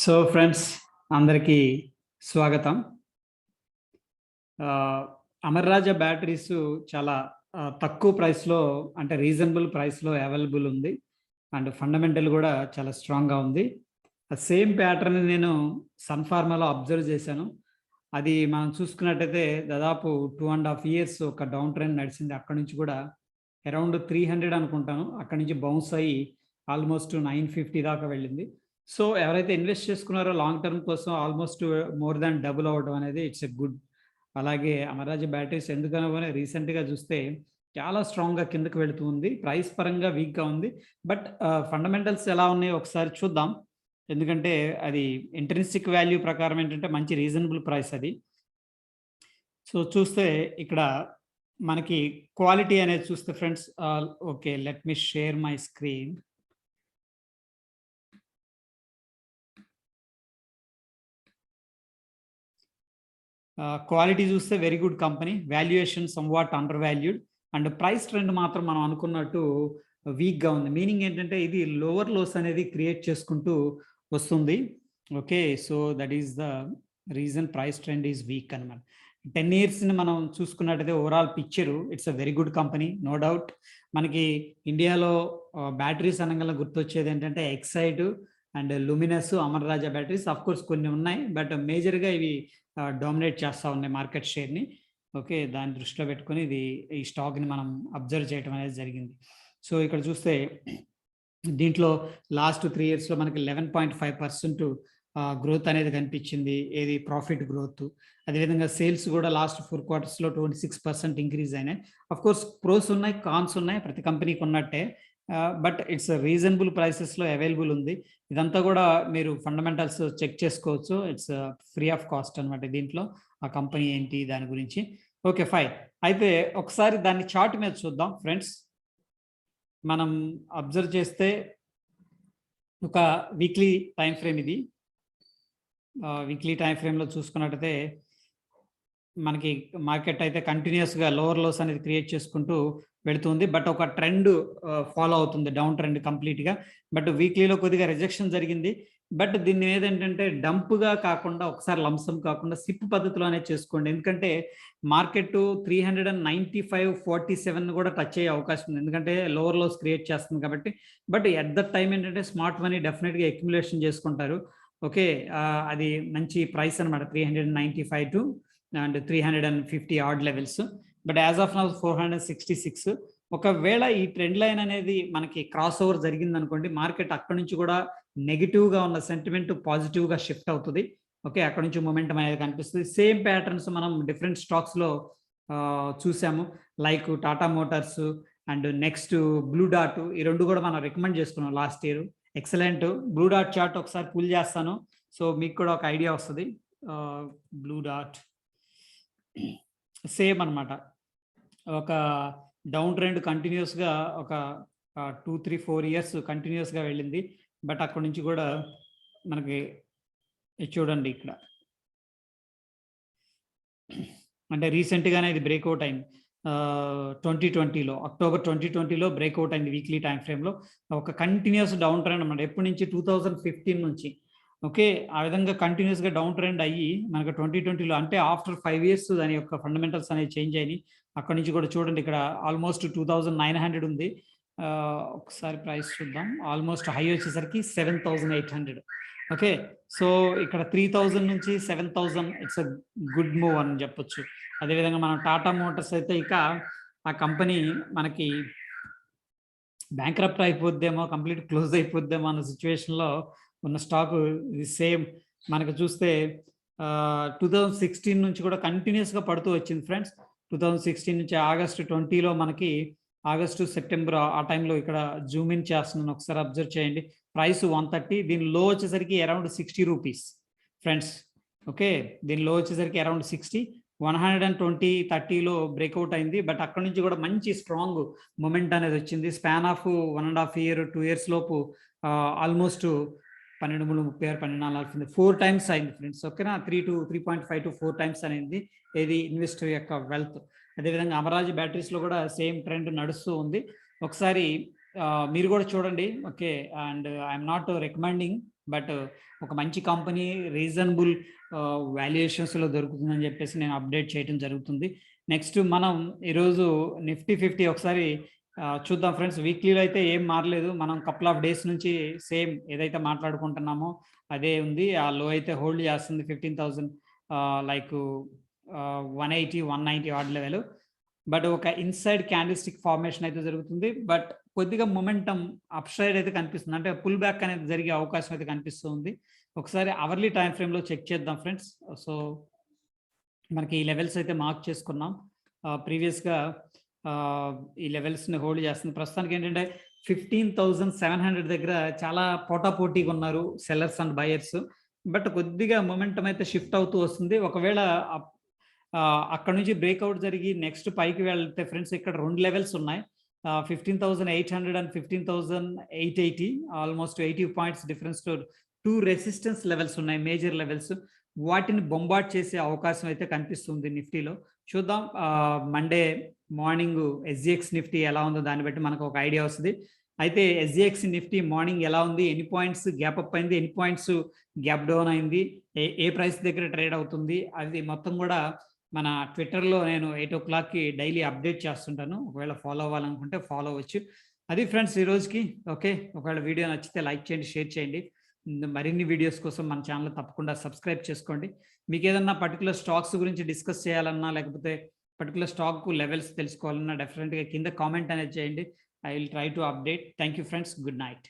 So friends అందరికీ స్వాగతం. Amara Raja batteries చాలా తక్కువ ప్రైస్లో, అంటే రీజనబుల్ ప్రైస్లో అవైలబుల్ ఉంది. అండ్ ఫండమెంటల్ కూడా చాలా స్ట్రాంగ్గా ఉంది. సేమ్ ప్యాటర్న్ నేను సన్ఫార్మాలో అబ్జర్వ్ చేశాను. అది మనం చూసుకున్నట్టయితే దాదాపు 2.5 ఇయర్స్ ఒక డౌన్ ట్రెండ్ నడిచింది. అక్కడి నుంచి కూడా అరౌండ్ 300 అనుకుంటాను, అక్కడి నుంచి బౌన్స్ అయ్యి ఆల్మోస్ట్ 950 దాకా వెళ్ళింది. సో ఎవరైతే ఇన్వెస్ట్ చేసుకున్నారో లాంగ్ టర్మ్ కోసం ఆల్మోస్ట్ మోర్ దాన్ డబుల్ అవ్వడం అనేది ఇట్స్ ఎ గుడ్. అలాగే అమరాజా బ్యాటరీస్ ఎందుకనగానే రీసెంట్గా చూస్తే చాలా స్ట్రాంగ్గా కిందకి వెళుతూ ఉంది. ప్రైస్ పరంగా వీక్గా ఉంది. బట్ ఫండమెంటల్స్ ఎలా ఉన్నాయో ఒకసారి చూద్దాం. ఎందుకంటే అది ఇంట్రిన్సిక్ వాల్యూ ప్రకారం ఏంటంటే మంచి రీజనబుల్ ప్రైస్ అది. సో చూస్తే ఇక్కడ మనకి క్వాలిటీ అనేది చూస్తే friends, okay, let me share my screen. Quality చూస్తే very good company, valuation somewhat under valued, and price trend మాత్రం మనం అనుకున్నట్టు వీక్గా ఉంది. మీనింగ్ ఏంటంటే ఇది లోవర్ లోస్ అనేది క్రియేట్ చేసుకుంటూ వస్తుంది. Okay, so that is the reason price trend is weak అనమాట. 10 ఇయర్స్ని మనం చూసుకున్నట్టయితే overall picture it's a very good company, no doubt. మనకి ఇండియాలో బ్యాటరీస్ అనగా గుర్తొచ్చేది ఏంటంటే Exide and Luminous, Amara Raja batteries. Of course కొన్ని ఉన్నాయి, బట్ మేజర్గా ఇవి డామినేట్ చేస్తూ ఉన్నాయి మార్కెట్ షేర్ని. ఓకే, దాన్ని దృష్టిలో పెట్టుకొని ఈ స్టాక్ని మనం అబ్జర్వ్ చేయడం అనేది జరిగింది. సో ఇక్కడ చూస్తే దీంట్లో లాస్ట్ 3 ఇయర్స్లో మనకి 11.5% గ్రోత్ అనేది కనిపించింది. ఏది ప్రాఫిట్ గ్రోత్. అదేవిధంగా సేల్స్ కూడా లాస్ట్ 4 క్వార్టర్స్లో 26% ఇంక్రీజ్ అయినాయి. అఫ్ కోర్స్ ప్రోస్ ఉన్నాయి, కాన్స్ ఉన్నాయి, ప్రతి కంపెనీకి ఉన్నట్టే. బట్ ఇట్స్ రీజనబుల్ ప్రైసెస్లో అవైలబుల్ ఉంది. ఇదంతా కూడా మీరు ఫండమెంటల్స్ చెక్ చేసుకోవచ్చు. ఇట్స్ ఫ్రీ ఆఫ్ కాస్ట్ అనమాట. దీంట్లో ఆ కంపెనీ ఏంటి దాని గురించి. Okay fine. అయితే ఒకసారి దాన్ని చార్ట్ మీద చూద్దాం ఫ్రెండ్స్. మనం అబ్జర్వ్ చేస్తే ఒక వీక్లీ టైం ఫ్రేమ్ ఇది. వీక్లీ టైం ఫ్రేమ్లో చూసుకున్నట్టయితే మనకి మార్కెట్ అయితే కంటిన్యూస్గా లోవర్ లోస్ అనేది క్రియేట్ చేసుకుంటూ వెళుతుంది. బట్ ఒక ట్రెండ్ ఫాలో అవుతుంది, డౌన్ ట్రెండ్ కంప్లీట్గా. బట్ వీక్లీలో కొద్దిగా రిజెక్షన్ జరిగింది. బట్ దీన్ని ఏదంటే డంప్గా కాకుండా ఒకసారి లంసమ్ కాకుండా సిప్ పద్ధతిలో అనేది చేసుకోండి. ఎందుకంటే మార్కెట్ 395.47 కూడా టచ్ అయ్యే అవకాశం ఉంది, ఎందుకంటే లోవర్ లోస్ క్రియేట్ చేస్తుంది కాబట్టి. బట్ ఎట్ ద టైం ఏంటంటే స్మార్ట్ మనీ డెఫినెట్గా అక్యుములేషన్ చేసుకుంటారు. ఓకే, అది మంచి ప్రైస్ అనమాట, 395 to and 350 odd levels. But as of now 466. ఒకవేళ ఈ ట్రెండ్ లైన్ అనేది మనకి క్రాస్ ఓవర్ జరిగింది అనుకోండి, మార్కెట్ అక్కడ నుంచి కూడా నెగిటివ్గా ఉన్న సెంటిమెంట్ పాజిటివ్గా షిఫ్ట్ అవుతుంది. ఓకే, అక్కడ నుంచి మొమెంటం అనేది కనిపిస్తుంది. సేమ్ ప్యాటర్న్స్ మనం డిఫరెంట్ స్టాక్స్లో చూసాము, like Tata Motors and next blue dot. ఈ రెండు కూడా మనం రికమెండ్ చేసుకున్నాం last year. Excellent. Blue dot chart ఒకసారి పుల్ చేస్తాను, సో మీకు కూడా ఒక ఐడియా వస్తుంది. బ్లూ డాట్ సేమ్ అనమాట, ఒక డౌన్ ట్రెండ్ కంటిన్యూస్గా ఒక 2-3-4 ఇయర్స్ కంటిన్యూస్గా వెళ్ళింది. బట్ అక్కడ నుంచి కూడా మనకి చూడండి ఇక్కడ, అంటే రీసెంట్గానే ఇది బ్రేక్అవుట్ అయింది. 2020లో అక్టోబర్ 2020లో బ్రేక్అవుట్ అయింది వీక్లీ టైం ఫ్రేమ్లో. ఒక కంటిన్యూస్ డౌన్ ట్రెండ్ అనమాట, ఎప్పటి నుంచి 2015 నుంచి. ఓకే, ఆ విధంగా కంటిన్యూస్గా డౌన్ ట్రెండ్ అయ్యి మనకు 2020లో, అంటే ఆఫ్టర్ 5 ఇయర్స్ దాని యొక్క ఫండమెంటల్స్ అనేవి చేంజ్ అయినాయి. అక్కడ నుంచి కూడా చూడండి, ఇక్కడ ఆల్మోస్ట్ 2900 ఉంది. ఒకసారి ప్రైస్ చూద్దాం. ఆల్మోస్ట్ హై వచ్చేసరికి 7800. ఓకే, సో ఇక్కడ 3000 నుంచి 7000 ఇట్స్ అ గుడ్ మూవ్ అని చెప్పొచ్చు. అదేవిధంగా మనం టాటా మోటార్స్ అయితే ఇక ఆ కంపెనీ మనకి బ్యాంక్రప్ట్ అయిపోద్దేమో, కంప్లీట్ క్లోజ్ అయిపోద్దేమో అన్న సిచ్యువేషన్లో ఉన్న స్టాక్ ఇది. సేమ్ మనకు చూస్తే 2016 నుంచి కూడా కంటిన్యూస్గా పడుతూ వచ్చింది ఫ్రెండ్స్. 2016 నుంచి ఆగస్టు 20లో మనకి ఆగస్టు సెప్టెంబర్ ఆ టైంలో ఇక్కడ జూమ్ ఇన్ చేస్తున్నాను, ఒకసారి అబ్జర్వ్ చేయండి. ప్రైస్ 130, దీని లో వచ్చేసరికి అరౌండ్ 60 రూపీస్ ఫ్రెండ్స్. ఓకే, దీని లో వచ్చేసరికి అరౌండ్ 60. 120-30లో బ్రేక్అవుట్ అయింది. బట్ అక్కడ నుంచి కూడా మంచి స్ట్రాంగ్ మూమెంట్ అనేది వచ్చింది. స్పాన్ ఆఫ్ 1.5 ఇయర్ 2 ఇయర్స్ లోపు ఆల్మోస్ట్ 12-36 4 టైమ్స్ అయింది ఫ్రెండ్స్. ఓకేనా, 3.5 to 4 టైమ్స్ అనేది ఇది ఇన్వెస్టర్ యొక్క వెల్త్. అదేవిధంగా అమరాజా బ్యాటరీస్లో కూడా సేమ్ ట్రెండ్ నడుస్తూ ఉంది. ఒకసారి మీరు కూడా చూడండి. Okay. And I'm not recommending, but ఒక మంచి కంపెనీ రీజనబుల్ వాల్యుయేషన్స్‌లో దొరుకుతుందని చెప్పేసి నేను అప్డేట్ చేయడం జరుగుతుంది. నెక్స్ట్ మనం ఈరోజు నిఫ్టీ 50 ఒకసారి చూద్దాం ఫ్రెండ్స్. వీక్లీలో అయితే ఏం మారలేదు. మనం కపుల్ ఆఫ్ డేస్ నుంచి సేమ్ ఏదైతే మాట్లాడుకుంటున్నామో అదే ఉంది. ఆ లో అయితే హోల్డ్ చేస్తుంది 15,000 లైకు 180, 190 ఆడ్ లెవెల్. బట్ ఒక ఇన్‌సైడ్ క్యాండిల్‌స్టిక్ ఫార్మేషన్ అయితే జరుగుతుంది. బట్ కొద్దిగా మొమెంటమ్ అప్ సైడ్ అయితే కనిపిస్తుంది. అంటే పుల్ బ్యాక్ అనేది జరిగే అవకాశం అయితే కనిపిస్తూ ఉంది. ఒకసారి అవర్లీ టైమ్ ఫ్రేమ్‌లో చెక్ చేద్దాం ఫ్రెండ్స్. సో, మనకి ఈ లెవెల్స్ అయితే మార్క్ చేసుకున్నాం. ప్రీవియస్‌గా ఈ లెవెల్స్‌ని హోల్డ్ చేస్తుంది. ప్రస్తుతానికి ఏంటంటే 15,700 దగ్గర చాలా పోటాపోటీగా ఉన్నారు సెల్లర్స్ అండ్ బయర్స్. బట్ కొద్దిగా మొమెంటమ్ అయితే షిఫ్ట్ అవుతూ వస్తుంది. ఒకవేళ అక్కడి నుంచి బ్రేక్అవుట్ జరిగి నెక్స్ట్ పైకి వెళ్తే ఫ్రెండ్స్ ఇక్కడ 2 లెవెల్స్ ఉన్నాయి. 15,800 అండ్ 15,880 ఆల్మోస్ట్ 80 పాయింట్స్ డిఫరెన్స్‌తో 2 రెసిస్టెన్స్ లెవెల్స్ ఉన్నాయి. Major levels. వాటిని బొంబార్డ్ చేసే అవకాశం అయితే కనిపిస్తుంది నిఫ్టీలో. చూద్దాం మండే మార్నింగ్ ఎస్‌జిఎక్స్ నిఫ్టీ ఎలా ఉందో దాన్ని బట్టి మనకు ఒక ఐడియా వస్తది. అయితే ఎస్‌జిఎక్స్ నిఫ్టీ మార్నింగ్ ఎలా ఉంది? ఎన్ని పాయింట్స్ గ్యాప్ అప్ అయింది? ఎన్ని పాయింట్స్ గ్యాప్ డౌన్ అయింది? ఏ ఏ ప్రైస్ దగ్గర ట్రేడ్ అవుతుంది? అది మొత్తం కూడా మన ట్విట్టర్‌లో నేను 8:00కి డైలీ అప్డేట్ చేస్తుంటాను. ఒకవేళ ఫాలో అవ్వాలనుకుంటే ఫాలో అవ్వచ్చు. అది ఫ్రెండ్స్ ఈ రోజుకి. ఓకే. ఒకవేళ వీడియో నచ్చితే లైక్ చేయండి, షేర్ చేయండి. మరిన్ని వీడియోస్ కోసం మన ఛానెల్ తప్పకుండా సబ్స్క్రైబ్ చేసుకోండి. మీకేదన్నా పర్టిక్యులర్ స్టాక్స్ గురించి డిస్కస్ చేయాలన్నా, లేకపోతే పర్టిక్యులర్ స్టాక్ లెవెల్స్ తెలుసుకోవాలన్నా డెఫినెట్‌గా కింద కామెంట్ అనేది చేయండి. I will try to update. Thank you friends. Good night.